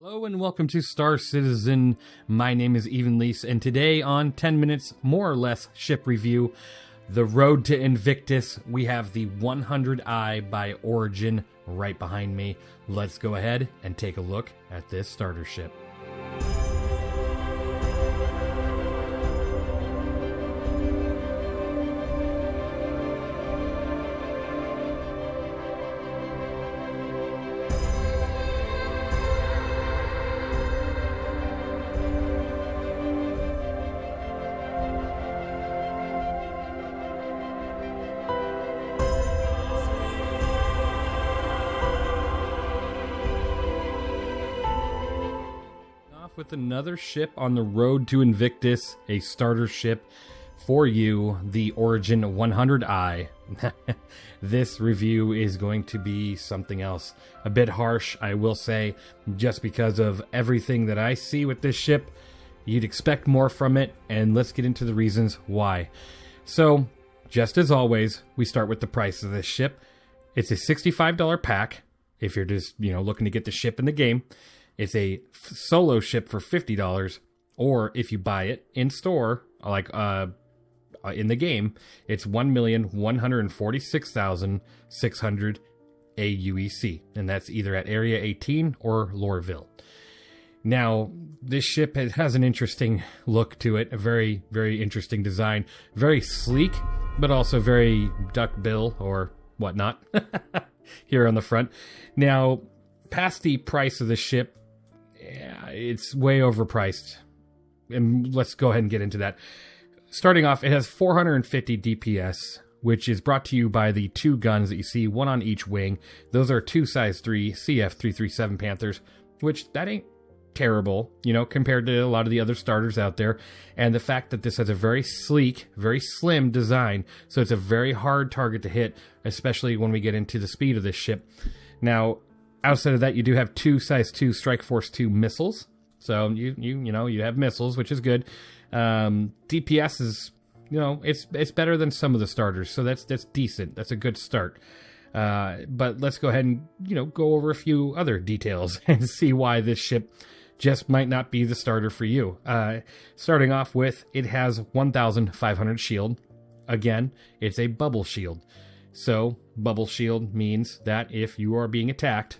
Hello and welcome to Star Citizen. My name is Evenlease, and today on 10 Minutes More or Less Ship Review, The Road to Invictus, we have the 100i by Origin right behind me. Let's go ahead and take a look at this starter ship. With another ship on the road to Invictus, a starter ship for you, the Origin 100i. This review is going to be something else. A bit harsh, I will say, just because of everything that I see with this ship. You'd expect more from it, and let's get into the reasons why. So, just as always, we start with the price of this ship. It's a $65 pack, if you're just, looking to get the ship in the game. It's a solo ship for $50, or if you buy it in store, like in the game, it's 1,146,600 aUEC, and that's either at Area 18 or Lorville. Now, this ship has an interesting look to it, a very, very interesting design, very sleek, but also very duckbill or whatnot here on the front. Now, past the price of the ship, it's way overpriced, and let's go ahead and get into that. Starting off, it has 450 DPS, which is brought to you by the two guns that you see, one on each wing. Those are two size 3 CF337 Panthers, which that ain't terrible, compared to a lot of the other starters out there. And the fact that this has a very sleek, very slim design, so it's a very hard target to hit, especially when we get into the speed of this ship. Now, outside of that, you do have two size 2 Strike Force 2 missiles. So you have missiles, which is good. DPS is, it's better than some of the starters. So that's decent. That's a good start. But let's go ahead and, go over a few other details and see why this ship just might not be the starter for you. Starting off with, it has 1,500 shield. Again, it's a bubble shield. So bubble shield means that if you are being attacked,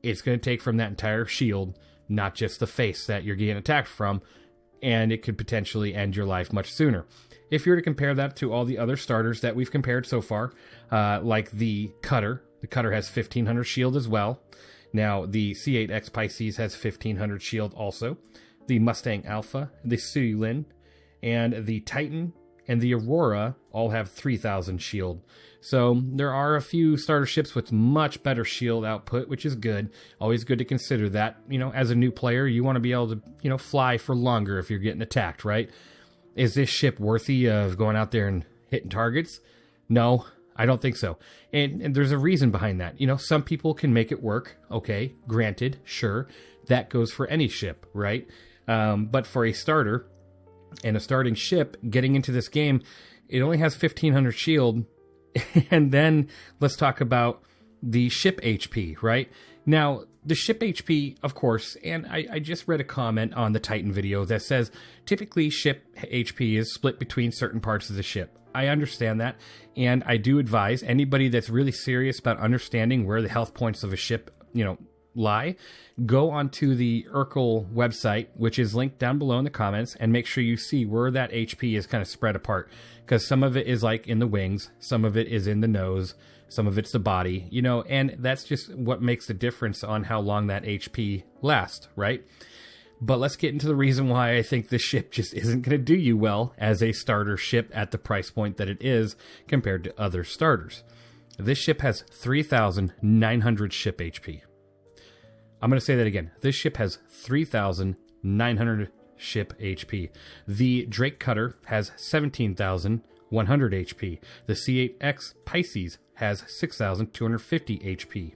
it's going to take from that entire shield, not just the face that you're getting attacked from, and it could potentially end your life much sooner. If you were to compare that to all the other starters that we've compared so far, like the Cutter has 1,500 shield as well. Now, the C8X Pisces has 1,500 shield also. The Mustang Alpha, the Suilin, and the Titan and the Aurora all have 3,000 shield. So there are a few starter ships with much better shield output, which is good. Always good to consider that. As a new player, you want to be able to, fly for longer if you're getting attacked, right? Is this ship worthy of going out there and hitting targets? No, I don't think so. And there's a reason behind that. Some people can make it work. Okay, granted, sure. That goes for any ship, right? But for a starter and a starting ship getting into this game, it only has 1,500 shield. And then let's talk about the ship HP, right? Now, the ship HP, of course, and I just read a comment on the Titan video that says typically ship HP is split between certain parts of the ship. I understand that, and I do advise anybody that's really serious about understanding where the health points of a ship, lie, go onto the Urkel website, which is linked down below in the comments, and make sure you see where that HP is kind of spread apart, because some of it is like in the wings, some of it is in the nose, some of it's the body, and that's just what makes the difference on how long that HP lasts, right? But let's get into the reason why I think this ship just isn't going to do you well as a starter ship at the price point that it is compared to other starters. This ship has 3,900 ship HP. I'm going to say that again. This ship has 3,900 ship HP. The Drake Cutter has 17,100 HP. The C8X Pisces has 6,250 HP.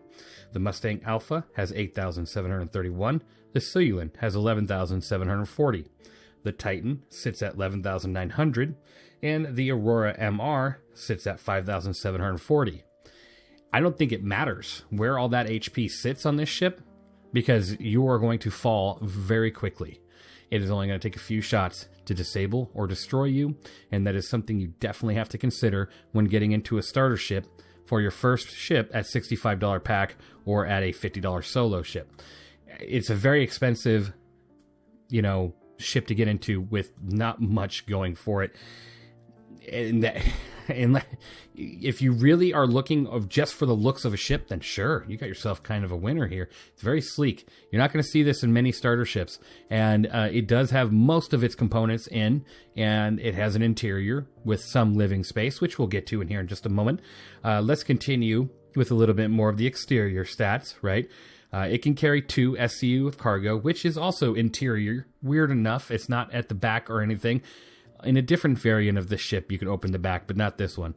The Mustang Alpha has 8,731. The Suilin has 11,740. The Titan sits at 11,900. And the Aurora MR sits at 5,740. I don't think it matters where all that HP sits on this ship. because you are going to fall very quickly. It is only going to take a few shots to disable or destroy you, and that is something you definitely have to consider when getting into a starter ship for your first ship at $65 pack or at a $50 solo ship. It's a very expensive, ship to get into with not much going for it. And if you really are looking just for the looks of a ship, then sure, you got yourself kind of a winner here. It's very sleek. You're not going to see this in many starter ships, and it does have most of its components in, and it has an interior with some living space, which we'll get to in here in just a moment. Let's continue with a little bit more of the exterior stats, right? It can carry 2 SCU of cargo, which is also interior. Weird enough, it's not at the back or anything. In a different variant of this ship, you can open the back, but not this one.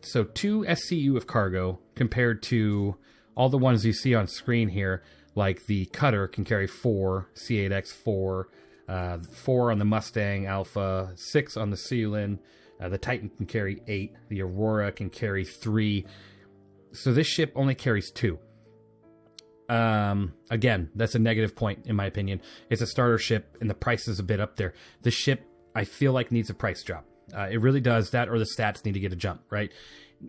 So 2 SCU of cargo compared to all the ones you see on screen here, like the Cutter can carry 4, C8X 4, 4 on the Mustang Alpha, 6 on the Sealand, the Titan can carry 8, the Aurora can carry 3. So this ship only carries 2. Again, that's a negative point in my opinion. It's a starter ship and the price is a bit up there. The ship, I feel like, needs a price drop. It really does. That or the stats need to get a jump, right?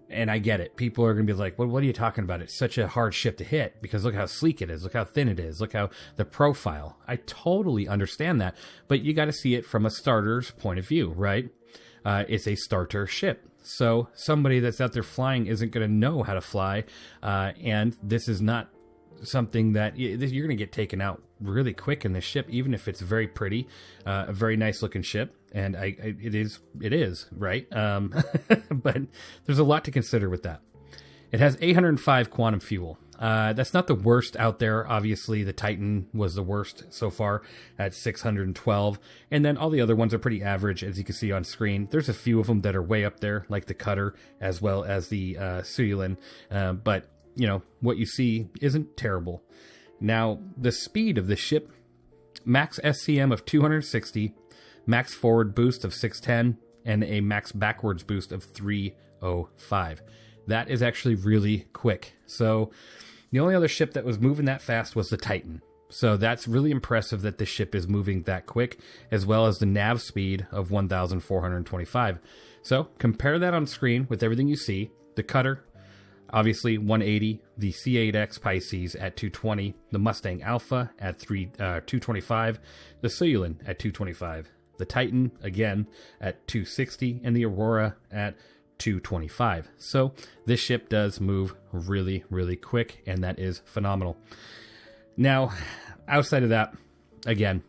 And I get it. People are going to be like, well, what are you talking about? It's such a hard ship to hit because look how sleek it is. Look how thin it is. Look how the profile. I totally understand that. But you got to see it from a starter's point of view, right? It's a starter ship. So somebody that's out there flying isn't going to know how to fly. And this is not something that you're going to get taken out really quick in this ship, even if it's very pretty, a very nice looking ship. And it is right. But there's a lot to consider with that. It has 805 quantum fuel. That's not the worst out there. Obviously, the Titan was the worst so far at 612. And then all the other ones are pretty average, as you can see on screen. There's a few of them that are way up there, like the Cutter, as well as the Sealand. But what you see isn't terrible. Now, the speed of the ship, max SCM of 260, max forward boost of 610, and a max backwards boost of 305. That is actually really quick. So the only other ship that was moving that fast was the Titan. So that's really impressive that the ship is moving that quick, as well as the nav speed of 1,425. So compare that on screen with everything you see. The Cutter, obviously 180, the C8X Pisces at 220, the Mustang Alpha at 225, the Sealand at 225, the Titan again at 260, and the Aurora at 225. So this ship does move really, really quick, and that is phenomenal. Now, outside of that, again,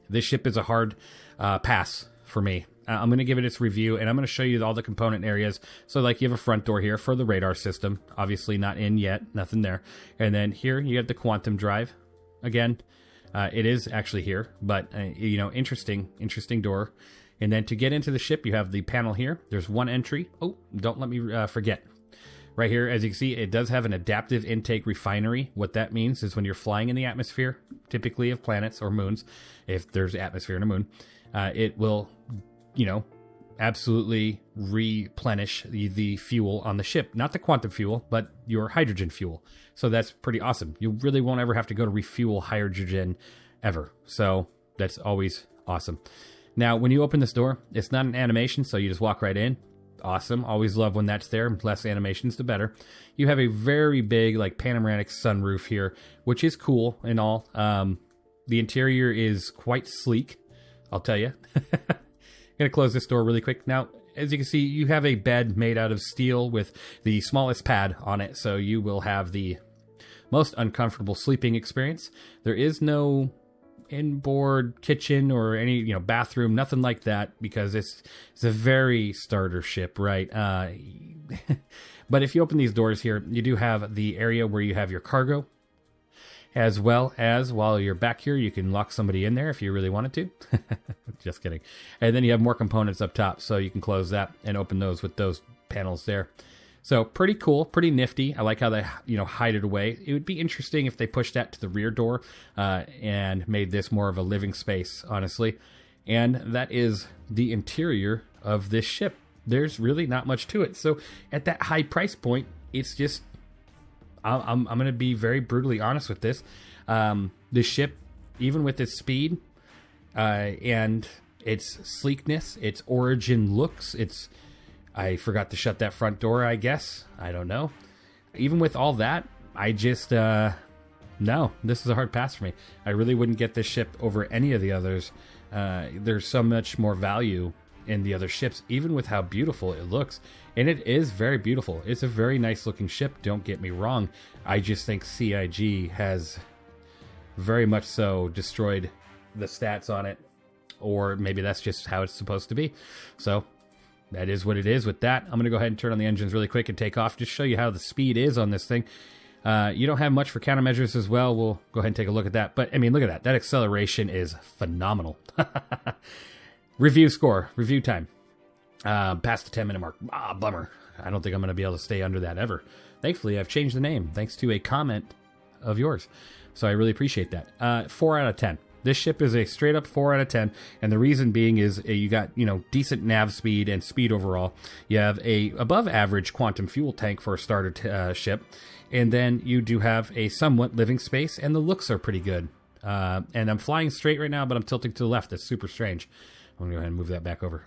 this ship is a hard pass for me. I'm going to give it its review, and I'm going to show you all the component areas. So, like, you have a front door here for the radar system. Obviously not in yet. Nothing there. And then here you have the quantum drive. Again, it is actually here, but, interesting door. And then to get into the ship, you have the panel here. There's one entry. Oh, don't let me forget. Right here, as you can see, it does have an adaptive intake refinery. What that means is when you're flying in the atmosphere, typically of planets or moons, if there's atmosphere in a moon, it will absolutely replenish the fuel on the ship. Not the quantum fuel, but your hydrogen fuel. So that's pretty awesome. You really won't ever have to go to refuel hydrogen ever. So that's always awesome. Now, when you open this door, it's not an animation, so you just walk right in. Awesome. Always love when that's there. Less animations, the better. You have a very big, panoramic sunroof here, which is cool and all. The interior is quite sleek, I'll tell you. Going to close this door really quick. Now, as you can see, you have a bed made out of steel with the smallest pad on it, so you will have the most uncomfortable sleeping experience. There is no inboard kitchen or any bathroom, nothing like that, because it's a very starter ship, right? But if you open these doors here, you do have the area where you have your cargo, as well as while you're back here, you can lock somebody in there if you really wanted to. Just kidding. And then you have more components up top, so you can close that and open those with those panels there. So pretty cool, pretty nifty. I like how they hide it away. It would be interesting if they pushed that to the rear door and made this more of a living space, honestly. And that is the interior of this ship. There's really not much to it. So at that high price point, it's just I'm going to be very brutally honest with this. The ship, even with its speed and its sleekness, its origin looks, I forgot to shut that front door, I guess. I don't know. Even with all that, I just, no, this is a hard pass for me. I really wouldn't get this ship over any of the others. There's so much more value in the other ships, even with how beautiful it looks. And it is very beautiful. It's a very nice looking ship, don't get me wrong. I just think CIG has very much so destroyed the stats on it, or maybe that's just how it's supposed to be. So that is what it is with that. I'm going to go ahead and turn on the engines really quick and take off, just show you how the speed is on this thing. You don't have much for countermeasures as well. We'll go ahead and take a look at that. But, I mean, look at that. That acceleration is phenomenal. Review score. Review time. Past the 10-minute mark. Bummer. I don't think I'm going to be able to stay under that ever. Thankfully, I've changed the name thanks to a comment of yours. So I really appreciate that. 4 out of 10. This ship is a straight up 4 out of 10. And the reason being is you got, decent nav speed and speed overall. You have a above average quantum fuel tank for a starter ship. And then you do have a somewhat living space, and the looks are pretty good. And I'm flying straight right now, but I'm tilting to the left. That's super strange. I'm going to go ahead and move that back over.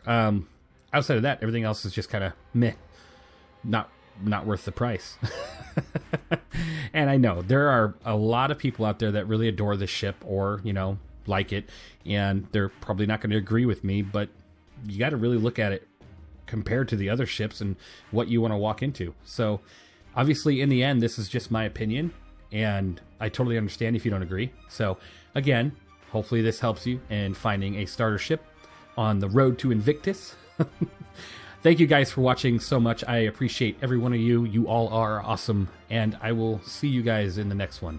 Outside of that, everything else is just kind of meh. Not worth the price. And I know there are a lot of people out there that really adore this ship or, like it. And they're probably not going to agree with me, but you got to really look at it compared to the other ships and what you want to walk into. So obviously, in the end, this is just my opinion, and I totally understand if you don't agree. So, again, hopefully this helps you in finding a starter ship on the road to Invictus. Thank you guys for watching so much. I appreciate every one of you. You all are awesome, and I will see you guys in the next one.